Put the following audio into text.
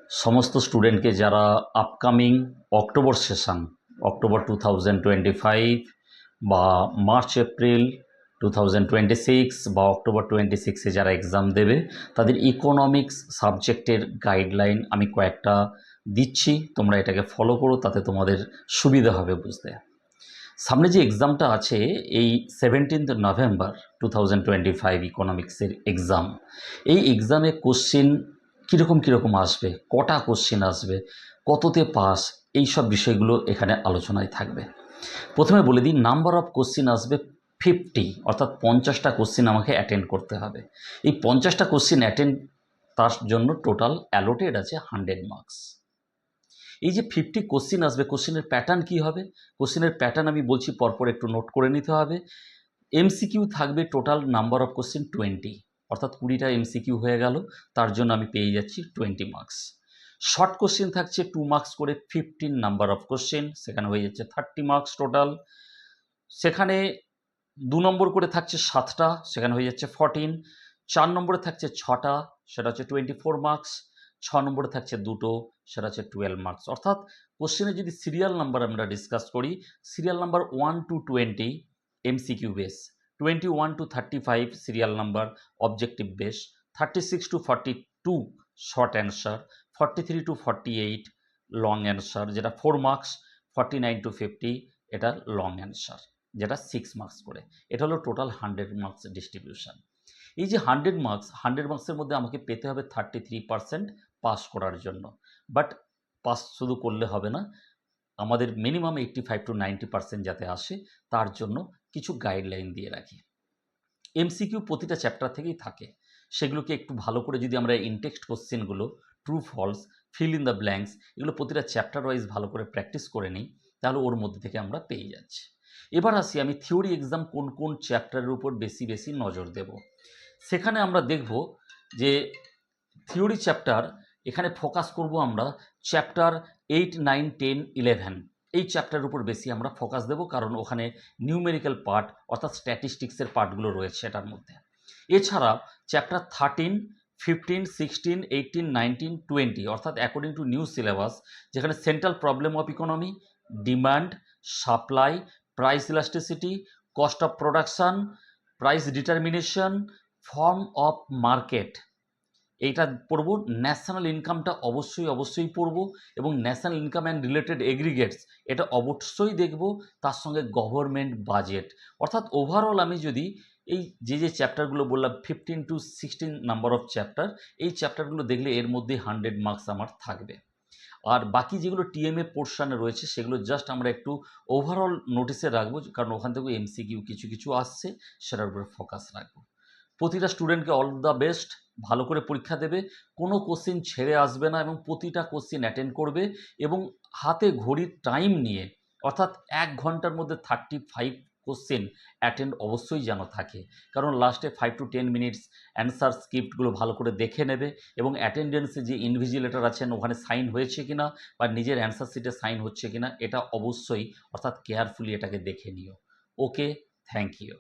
সমস্ত স্টুডেন্টকে যারা আপকামিং অক্টোবর সেশন অক্টোবর 2025 বা মার্চ এপ্রিল 2026 বা অক্টোবর 26-এ যারা এক্সাম দেবে তাদের ইকোনমিক্স সাবজেক্টের গাইডলাইন আমি কয়েকটা দিচ্ছি, তোমরা এটাকে ফলো করো, তাতে তোমাদের সুবিধা হবে বুঝতে। সামনে যে এক্সামটা আছে এই 17 নভেম্বর 2025 ইকোনমিক্সের এক্সাম, এই এক্সামে কোশ্চিন কীরকম আসবে, কটা কোশ্চিন আসবে, কততে পাস, এই সব বিষয়গুলো এখানে আলোচনায় থাকবে। প্রথমে বলে দিই, নাম্বার অফ কোশ্চিন আসবে 50, অর্থাৎ 50টা কোশ্চিন আমাকে অ্যাটেন্ড করতে হবে। এই 50টা কোশ্চিন অ্যাটেন্ড, তার জন্য টোটাল অ্যালোটেড আছে 100 মার্কস। এই যে 50 কোশ্চিন আসবে, কোশ্চিনের প্যাটার্ন কী হবে, কোশ্চিনের প্যাটার্ন আমি বলছি পরপর, একটু নোট করে নিতে হবে। এমসিকিউ থাকবে টোটাল নাম্বার অফ কোশ্চিন 20, অর্থাৎ 20টা এমসিকিউ হয়ে গেল, তার জন্য আমি পেয়ে যাচ্ছি 20 মার্কস। শর্ট কোশ্চিন থাকছে 2 মার্কস করে, 15 নাম্বার অফ কোশ্চিন, সেখানে হয়ে যাচ্ছে 30 মার্কস টোটাল। সেখানে 2 নম্বর করে থাকছে 7টা, সেখানে হয়ে যাচ্ছে 14। 4 নম্বরে থাকছে 6টা, সেটা হচ্ছে 24 মার্কস। 6 নম্বরে থাকছে 2টো, সেটা হচ্ছে 12 মার্কস। অর্থাৎ কোশ্চেনে যদি সিরিয়াল নাম্বার আমরা ডিসকাস করি, serial number 1 to 20 MCQ base, 21 to 35 serial number objective base, 36 to 42 short answer, 43 to 48 long answer যেটা 4 মার্কস, 49 to 50 এটা লং অ্যান্সার যেটা 6 মার্কস করে। এটা হলো টোটাল 100 মার্কস ডিস্ট্রিবিউশন। এই যে 100 মার্কস, 100 মার্কসের মধ্যে আমাকে পেতে হবে 33% পাস করার জন্য। বাট পাস শুধু করলে হবে না, আমাদের মিনিমাম 85 to 90% যাতে আসে, তার জন্য কিছু গাইডলাইন দিয়ে রাখি। এমসিকিউ প্রতিটা চ্যাপ্টার থেকেই থাকে, সেগুলোকে একটু ভালো করে যদি আমরা ইনটেক্সট কোশ্চেনগুলো, true false, fill in the blanks, এগুলো প্রতিটা চ্যাপ্টার ওয়াইজ ভালো করে প্র্যাকটিস করে নিই, তাহলে ওর মধ্যে থেকে আমরা পেয়ে যাচ্ছি। এবার আসি আমি থিওরি এক্সাম কোন কোন চ্যাপ্টারের উপর বেশি নজর দেব। সেখানে আমরা দেখব যে থিওরি চ্যাপ্টার, এখানে ফোকাস করব আমরা চ্যাপ্টার 8, 9, 10, 11, এই চ্যাপ্টারের উপর বেশি আমরা ফোকাস দেব, কারণ ওখানে নিউমেরিক্যাল পার্ট অর্থাৎ স্ট্যাটিস্টিক্সের পার্টগুলো রয়েছে এটার মধ্যে। এছাড়া চ্যাপ্টার 13, 15, 16, 18, 19, 20 অর্থাৎ অ্যাকর্ডিং টু নিউ সিলেবাস, যেখানে central problem of economy, demand, supply, price elasticity, cost of production, price determination, form of market, এইটা পড়ব। ন্যাশনাল ইনকামটা অবশ্যই পড়ব, এবং national income and related aggregates এটা অবশ্যই দেখব, তার সঙ্গে গভর্নমেন্ট বাজেট। অর্থাৎ ওভারঅল আমি যদি এই যে চ্যাপ্টারগুলো বললাম 15 to 16 নাম্বার অফ চ্যাপ্টার, এই চ্যাপ্টারগুলো দেখলে এর মধ্যে 100 মার্কস আমার থাকবে। আর বাকি যেগুলো টিএমএ পোর্শনে রয়েছে সেগুলো জাস্ট আমরা একটু ওভারঅল নোটিসে রাখবো, কারণ ওখান থেকে এমসিকিউ কিছু আসছে, সেটার উপরে ফোকাস রাখবো। প্রতিটা স্টুডেন্টকে অল দ্য বেস্ট, ভালো করে পরীক্ষা দেবে, কোনো কোশ্চিন ছেড়ে আসবে না, এবং প্রতিটা কোশ্চিন অ্যাটেন্ড করবে, এবং হাতে ঘড়ির টাইম নিয়ে, অর্থাৎ 1 ঘন্টার মধ্যে 35 কোশ্চিন অ্যাটেন্ড অবশ্যই যেন থাকে, কারণ লাস্টে 5 to 10 মিনিটস অ্যান্সার স্ক্রিপ্টগুলো ভালো করে দেখে নেবে, এবং অ্যাটেন্ডেন্সে যে ইনভিজিলেটর আছেন ওখানে সাইন হয়েছে কিনা বা নিজের অ্যান্সার শিটে সাইন হচ্ছে কিনা এটা অবশ্যই, অর্থাৎ কেয়ারফুলি এটাকে দেখে নিও। ওকে, থ্যাংক ইউ।